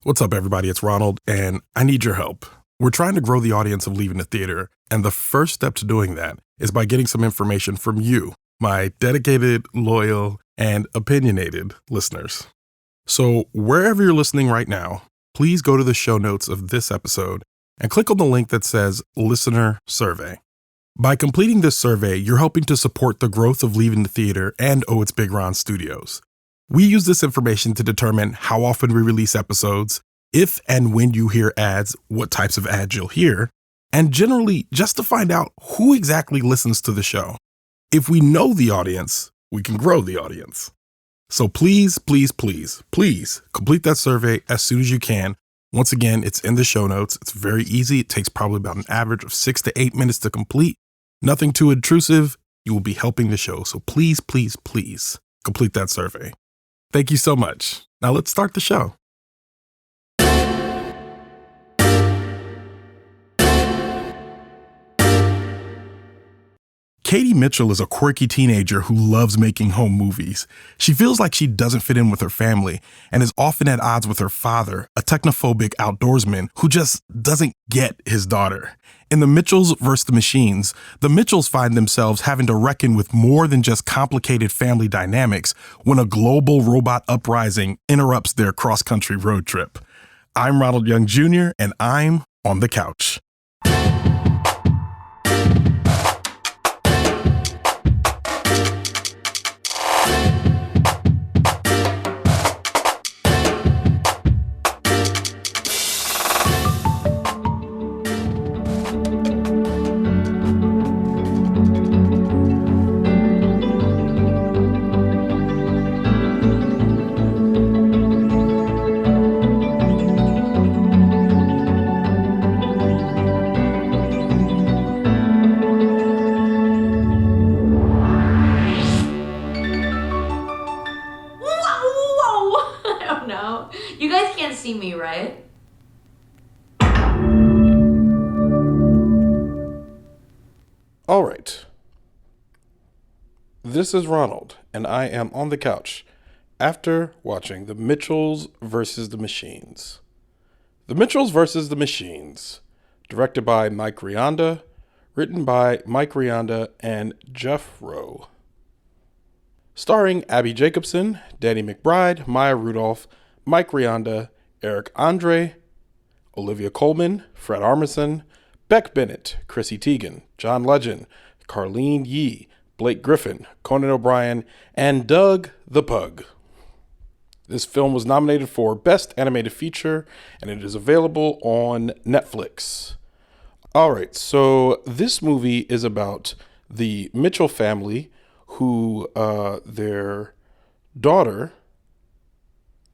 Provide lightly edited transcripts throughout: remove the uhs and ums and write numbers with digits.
What's up, everybody? It's Ronald, and I need your help. We're trying to grow the audience of Leaving the Theater, and the first step to doing that is by getting some information from you, my dedicated, loyal, and opinionated listeners. So wherever you're listening right now, please go to the show notes of this episode and click on the link that says Listener Survey. By completing this survey, you're helping to support the growth of Leaving the Theater and ohitsBigRon Studios. We use this information to determine how often we release episodes, if and when you hear ads, what types of ads you'll hear, and generally just to find out who exactly listens to the show. If we know the audience, we can grow the audience. So please complete that survey as soon as you can. Once again, it's in the show notes. It's very easy. It takes probably about an average of 6 to 8 minutes to complete. Nothing too intrusive. You will be helping the show. So please complete that survey. Thank you so much. Now let's start the show. Katie Mitchell is a quirky teenager who loves making home movies. She feels like she doesn't fit in with her family and is often at odds with her father, a technophobic outdoorsman who just doesn't get his daughter. In The Mitchells vs. the Machines, the Mitchells find themselves having to reckon with more than just complicated family dynamics when a global robot uprising interrupts their cross-country road trip. I'm Ronald Young Jr., and I'm on the couch. All right. This is Ronald, and I am on the couch after watching The Mitchells vs. the Machines. The Mitchells vs. the Machines, directed by Mike Rianda, written by Mike Rianda and Jeff Rowe. Starring Abbi Jacobson, Danny McBride, Maya Rudolph, Mike Rianda, Eric Andre, Olivia Colman, Fred Armisen, Beck Bennett, Chrissy Teigen, John Legend, Carlyne Yee, Blake Griffin, Conan O'Brien, and Doug the Pug. This film was nominated for Best Animated Feature, and it is available on Netflix. All right, so this movie is about the Mitchell family who their daughter,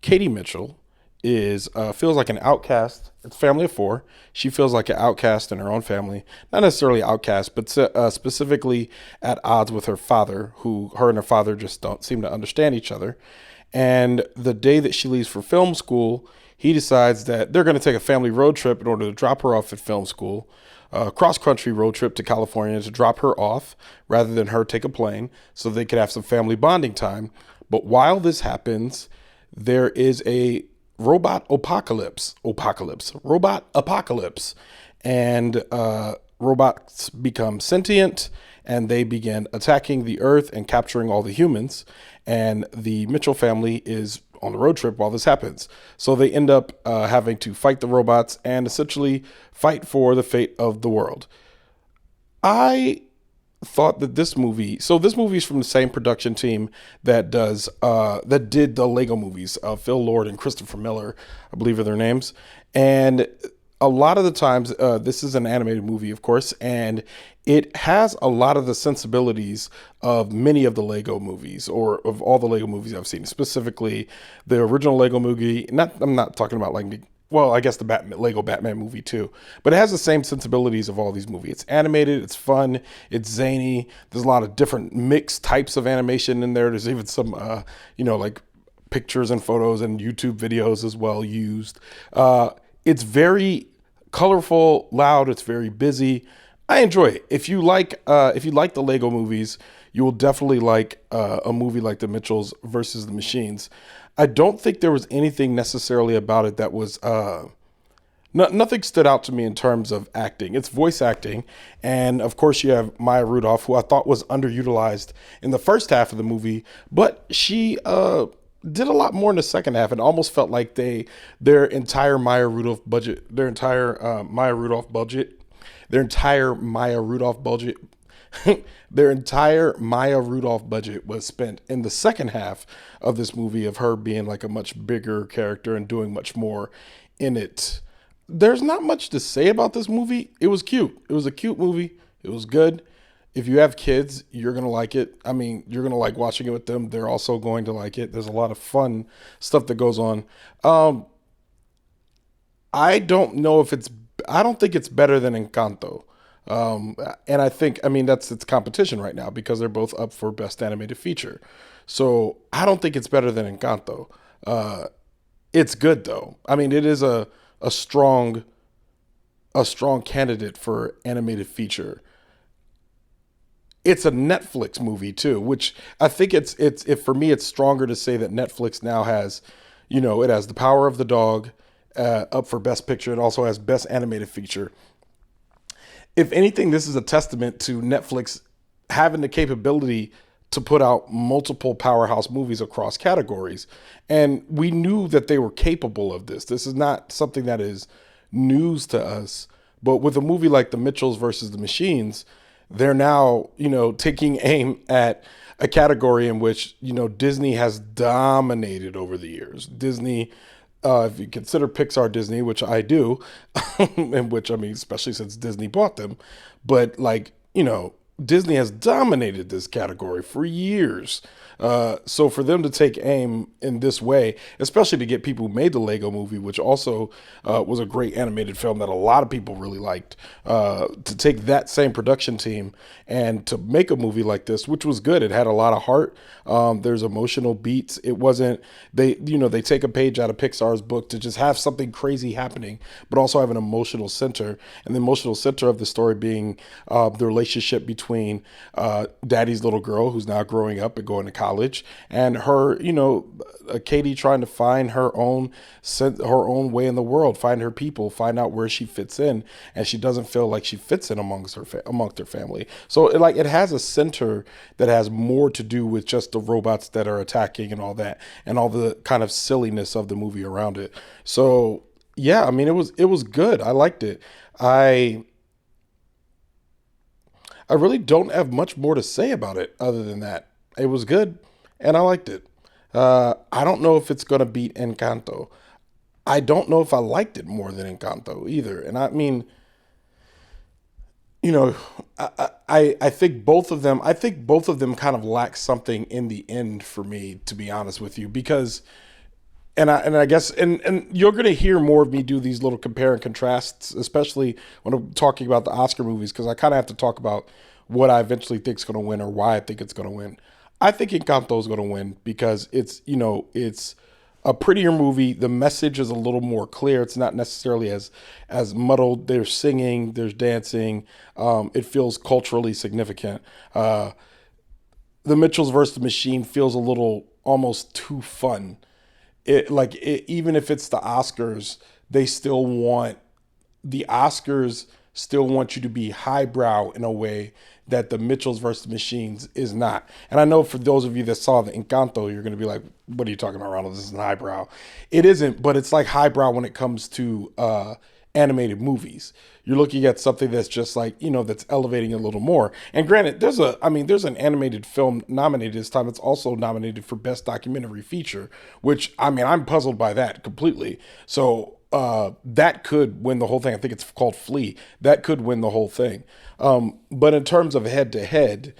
Katie Mitchell, feels like an outcast. It's a family of 4. She feels like an outcast in her own family. Not necessarily outcast, but specifically at odds with her father, who her and her father just don't seem to understand each other. And the day that she leaves for film school, he decides that they're going to take a family road trip in order to drop her off at film school. A cross-country road trip to California to drop her off rather than her take a plane so they could have some family bonding time. But while this happens, there is a robot apocalypse, and robots become sentient, and they begin attacking the earth and capturing all the humans, and the Mitchell family is on the road trip while this happens. So they end up having to fight the robots and essentially fight for the fate of the world. I thought that this movie is from the same production team that did the Lego movies, Phil Lord and Christopher Miller, I believe are their names. And a lot of the times, this is an animated movie, of course, and it has a lot of the sensibilities of many of the Lego movies, or of all the Lego movies I've seen, specifically the original Lego movie. I'm not talking about I guess the Lego Batman movie too, but it has the same sensibilities of all these movies. It's animated, it's fun, it's zany. There's a lot of different mixed types of animation in there. There's even some, like pictures and photos and YouTube videos as well used. It's very colorful, loud. It's very busy. I enjoy it. If you like the Lego movies, you will definitely like a movie like The Mitchells versus the Machines. I don't think there was anything necessarily about it that was nothing stood out to me in terms of acting. It's voice acting. And of course, you have Maya Rudolph, who I thought was underutilized in the first half of the movie, but she did a lot more in the second half. It almost felt like their entire Maya Rudolph budget, their entire Maya Rudolph budget, their entire Maya Rudolph budget. Their entire Maya Rudolph budget was spent in the second half of this movie, of her being like a much bigger character and doing much more in it. There's not much to say about this movie. It was cute. It was a cute movie. It was good. If you have kids, you're going to like it. I mean, you're going to like watching it with them. They're also going to like it. There's a lot of fun stuff that goes on. I don't know if I don't think it's better than Encanto. And I think, I mean, that's its competition right now because they're both up for Best Animated Feature. So I don't think it's better than Encanto. It's good though. I mean, it is a strong candidate for animated feature. It's a Netflix movie too, which I think for me, it's stronger to say that Netflix now has, it has The Power of the Dog up for Best Picture. It also has Best Animated Feature. If anything, this is a testament to Netflix having the capability to put out multiple powerhouse movies across categories. And we knew that they were capable of this. This is not something that is news to us. But with a movie like The Mitchells versus the Machines, they're now, taking aim at a category in which, Disney has dominated over the years. Disney, if you consider Pixar Disney, which I do, and which, I mean, especially since Disney bought them, but Disney has dominated this category for years. So for them to take aim in this way, especially to get people who made the Lego movie, which also was a great animated film that a lot of people really liked, to take that same production team and to make a movie like this, which was good. It had a lot of heart. There's emotional beats. It wasn't, they take a page out of Pixar's book to just have something crazy happening, but also have an emotional center. And the emotional center of the story being the relationship between Daddy's little girl, who's now growing up and going to college, and her, Katie trying to find her own way in the world, find her people, find out where she fits in, and she doesn't feel like she fits in amongst her family. So it has a center that has more to do with just the robots that are attacking and all that, and all the kind of silliness of the movie around it. So yeah, I mean, it was good. I liked it. I really don't have much more to say about it other than that. It was good, and I liked it. I don't know if it's going to beat Encanto. I don't know if I liked it more than Encanto either. And I mean, I think both of them kind of lack something in the end for me, to be honest with you, because I guess you're going to hear more of me do these little compare and contrasts, especially when I'm talking about the Oscar movies, because I kind of have to talk about what I eventually think is going to win or why I think it's going to win. I think Encanto is going to win because it's a prettier movie. The message is a little more clear. It's not necessarily as muddled. There's singing, there's dancing. It feels culturally significant. The Mitchells versus the Machine feels a little almost too fun. Even if it's the Oscars, the Oscars still want you to be highbrow in a way that the Mitchells versus the Machines is not. And I know for those of you that saw the Encanto, you're going to be like, what are you talking about, Ronald? This isn't highbrow. It isn't, but it's like highbrow when it comes to animated movies. You're looking at something that's just that's elevating a little more. And granted, there's an animated film nominated this time. It's also nominated for Best Documentary Feature, which, I'm puzzled by that completely. So that could win the whole thing. I think it's called Flea. That could win the whole thing. But in terms of head to head,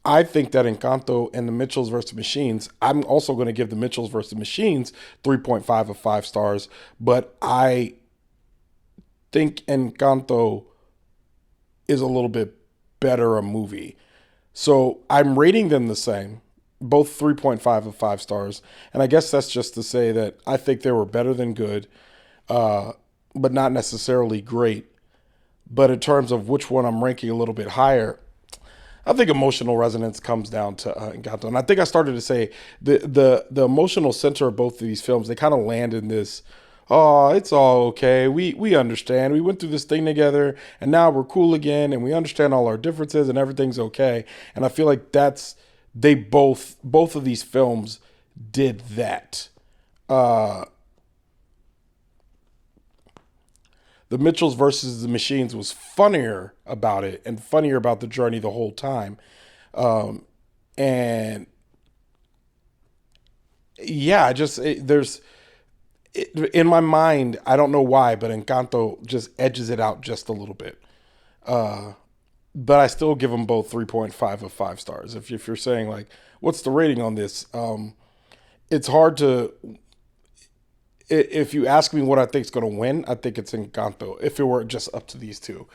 I think that Encanto and the Mitchells versus the Machines, I'm also going to give the Mitchells versus the Machines 3.5 of 5 stars. But I think Encanto is a little bit better a movie. So I'm rating them the same, both 3.5 of 5 stars. And I guess that's just to say that I think they were better than good, but not necessarily great. But in terms of which one I'm ranking a little bit higher, I think emotional resonance comes down to Encanto. And I think I started to say the emotional center of both of these films, they kind of land in this, oh, it's all okay. We understand. We went through this thing together and now we're cool again and we understand all our differences and everything's okay. And I feel like they both of these films did that. The Mitchells versus the Machines was funnier about it and funnier about the journey the whole time. And yeah, in my mind, I don't know why, but Encanto just edges it out just a little bit. But I still give them both 3.5 of 5 stars. If you're saying like, what's the rating on this? It's hard to, if you ask me what I think is going to win, I think it's Encanto, if it were just up to these two.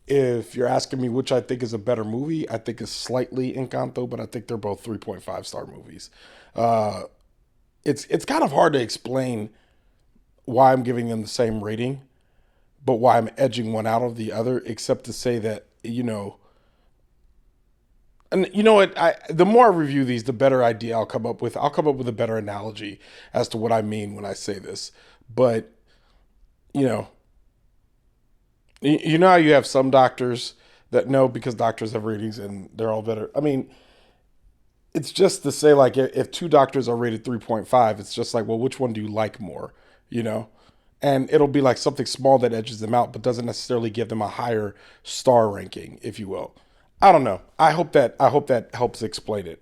If you're asking me which I think is a better movie, I think it's slightly Encanto, but I think they're both 3.5 star movies. It's kind of hard to explain why I'm giving them the same rating, but why I'm edging one out of the other, except to say that, and you know what? The more I review these, the better idea I'll come up with. I'll come up with a better analogy as to what I mean when I say this. But, you know how you have some doctors that know because doctors have ratings and they're all better. I mean, it's just to say like if two doctors are rated 3.5, it's just like, well, which one do you like more? And it'll be like something small that edges them out, but doesn't necessarily give them a higher star ranking, if you will. I don't know. I hope that helps explain it.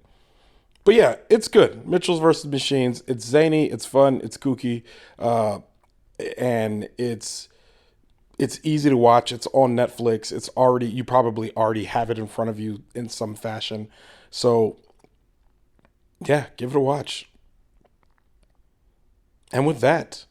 But yeah, it's good. Mitchells versus Machines. It's zany. It's fun. It's kooky, and it's easy to watch. It's on Netflix. You probably already have it in front of you in some fashion. So yeah, give it a watch. And with that,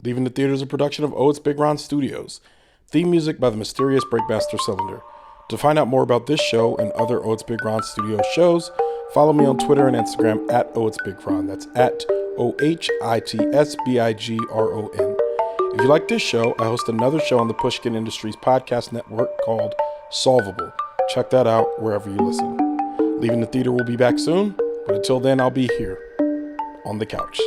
Leaving the Theater is a production of ohitsBigRon Studios. Theme music by the mysterious Breakmaster Cylinder. To find out more about this show and other ohitsBigRon Studios shows, follow me on Twitter and Instagram at ohitsBigRon. That's at ohitsBigRon. If you like this show, I host another show on the Pushkin Industries podcast network called Solvable. Check that out wherever you listen. Leaving the Theater will be back soon, but until then, I'll be here on the couch.